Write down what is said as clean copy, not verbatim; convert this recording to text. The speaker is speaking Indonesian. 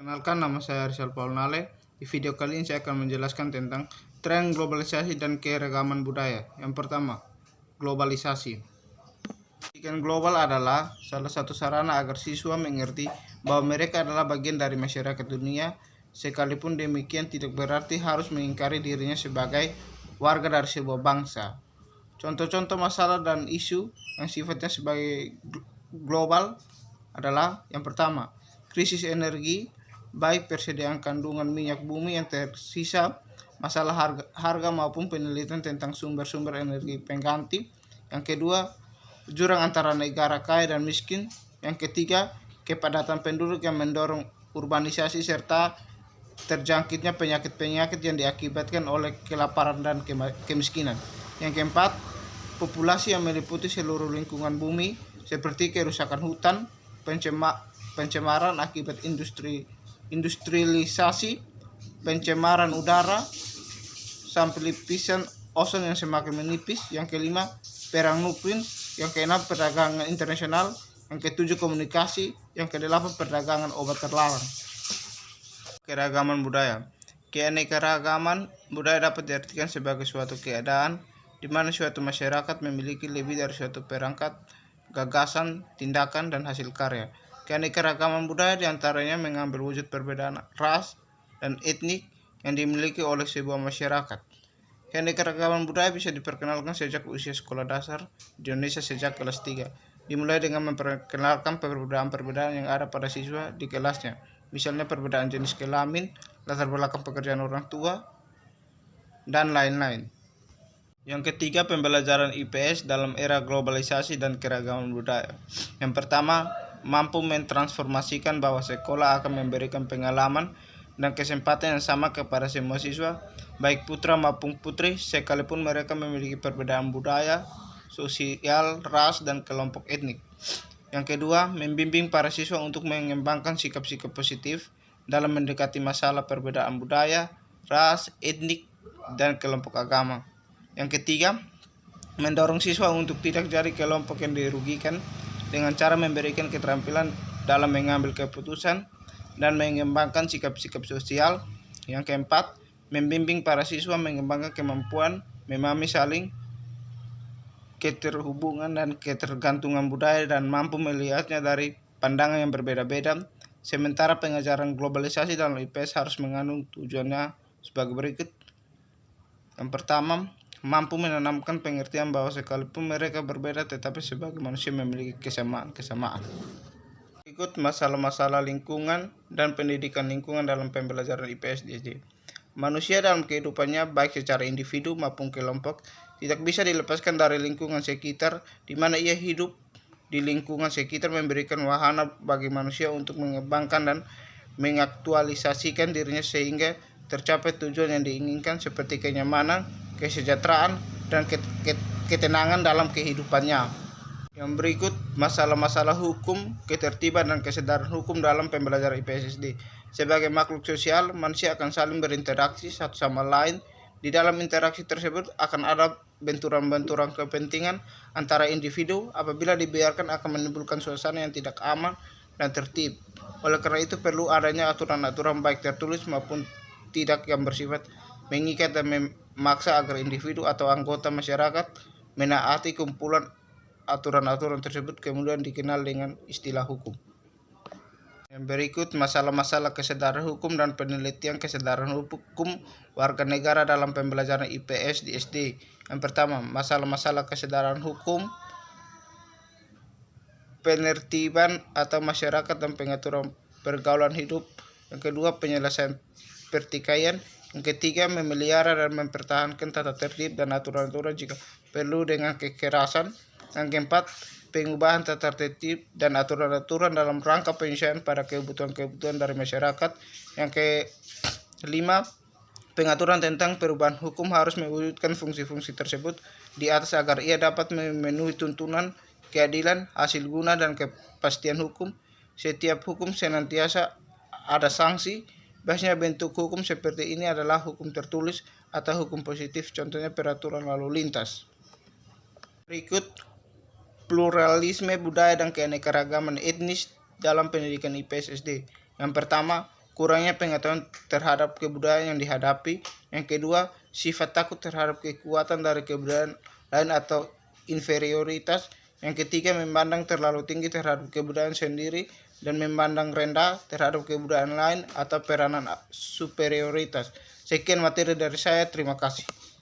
Kenalkan, nama saya Rizal Paul Nale. Di video kali ini saya akan menjelaskan tentang tren globalisasi dan keragaman budaya. Yang pertama, globalisasi. Pendidikan global adalah salah satu sarana agar siswa mengerti bahwa mereka adalah bagian dari masyarakat dunia. Sekalipun demikian tidak berarti harus mengingkari dirinya sebagai warga dari sebuah bangsa. Contoh-contoh masalah dan isu yang sifatnya sebagai global adalah yang pertama, krisis energi, baik persediaan kandungan minyak bumi yang tersisa, masalah harga maupun penelitian tentang sumber-sumber energi pengganti. Yang kedua, jurang antara negara kaya dan miskin. Yang ketiga, kepadatan penduduk yang mendorong urbanisasi serta terjangkitnya penyakit-penyakit yang diakibatkan oleh kelaparan dan kemiskinan. Yang keempat, populasi yang meliputi seluruh lingkungan bumi seperti kerusakan hutan, pencemaran akibat industrialisasi, pencemaran udara, sampai lapisan ozon yang semakin menipis. Yang kelima, perang nuklir. Yang keenam, perdagangan internasional. Yang ketujuh, komunikasi. Yang kedelapan, perdagangan obat terlarang. Keragaman budaya. Keanekaragaman budaya dapat diartikan sebagai suatu keadaan di mana suatu masyarakat memiliki lebih dari suatu perangkat, gagasan, tindakan, dan hasil karya. Keanekaragaman budaya diantaranya mengambil wujud perbedaan ras dan etnik yang dimiliki oleh sebuah masyarakat. Keanekaragaman budaya bisa diperkenalkan sejak usia sekolah dasar di Indonesia sejak kelas 3, dimulai dengan memperkenalkan perbedaan-perbedaan yang ada pada siswa di kelasnya, misalnya perbedaan jenis kelamin, latar belakang pekerjaan orang tua, dan lain-lain. Yang ketiga, pembelajaran IPS dalam era globalisasi dan keragaman budaya. Yang pertama, mampu mentransformasikan bahwa sekolah akan memberikan pengalaman dan kesempatan yang sama kepada semua siswa, baik putra maupun putri, sekalipun mereka memiliki perbedaan budaya, sosial, ras, dan kelompok etnik. Yang kedua, membimbing para siswa untuk mengembangkan sikap-sikap positif dalam mendekati masalah perbedaan budaya, ras, etnik, dan kelompok agama. Yang ketiga, mendorong siswa untuk tidak jadi kelompok yang dirugikan dengan cara memberikan keterampilan dalam mengambil keputusan dan mengembangkan sikap-sikap sosial. Yang keempat, membimbing para siswa mengembangkan kemampuan memahami saling keterhubungan dan ketergantungan budaya dan mampu melihatnya dari pandangan yang berbeda-beda. Sementara pengajaran globalisasi dalam IPS harus mengandung tujuannya sebagai berikut. Yang pertama, mampu menanamkan pengertian bahwa sekalipun mereka berbeda tetapi sebagai manusia memiliki kesamaan. Berikut masalah-masalah lingkungan dan pendidikan lingkungan dalam pembelajaran IPS di SD. Manusia dalam kehidupannya baik secara individu maupun kelompok tidak bisa dilepaskan dari lingkungan sekitar, di mana ia hidup di lingkungan sekitar memberikan wahana bagi manusia untuk mengembangkan dan mengaktualisasikan dirinya sehingga tercapai tujuan yang diinginkan seperti kenyamanan, kesejahteraan, dan ketenangan dalam kehidupannya. Yang berikut masalah-masalah hukum, ketertiban, dan kesadaran hukum dalam pembelajaran IPS SD. Sebagai makhluk sosial, manusia akan saling berinteraksi satu sama lain. Di dalam interaksi tersebut akan ada benturan-benturan kepentingan antara individu. Apabila dibiarkan akan menimbulkan suasana yang tidak aman dan tertib. Oleh karena itu perlu adanya aturan-aturan baik tertulis maupun tidak yang bersifat mengikat dan memaksa agar individu atau anggota masyarakat menaati kumpulan aturan-aturan tersebut, kemudian dikenal dengan istilah hukum. Yang berikut masalah-masalah kesadaran hukum dan penelitian kesadaran hukum warga negara dalam pembelajaran IPS di SD. Yang pertama, masalah-masalah kesadaran hukum, penertiban atau masyarakat dan pengaturan pergaulan hidup. Yang kedua, penyelesaian pertikaian. Yang ketiga, memelihara dan mempertahankan tata tertib dan aturan-aturan jika perlu dengan kekerasan. Yang keempat, pengubahan tata tertib dan aturan-aturan dalam rangka penyesuaian pada kebutuhan-kebutuhan dari masyarakat. Yang kelima, pengaturan tentang perubahan hukum harus mewujudkan fungsi-fungsi tersebut di atas agar ia dapat memenuhi tuntunan keadilan, hasil guna, dan kepastian hukum. Setiap hukum senantiasa ada sanksi. Biasanya bentuk hukum seperti ini adalah hukum tertulis atau hukum positif, contohnya peraturan lalu lintas. Berikut pluralisme budaya dan keanekaragaman etnis dalam pendidikan IPS SD. Yang pertama, kurangnya pengetahuan terhadap kebudayaan yang dihadapi. Yang kedua, sifat takut terhadap kekuatan dari kebudayaan lain atau inferioritas. Yang ketiga, memandang terlalu tinggi terhadap kebudayaan sendiri dan memandang rendah terhadap kebudayaan lain atau peranan superioritas. Sekian materi dari saya, terima kasih.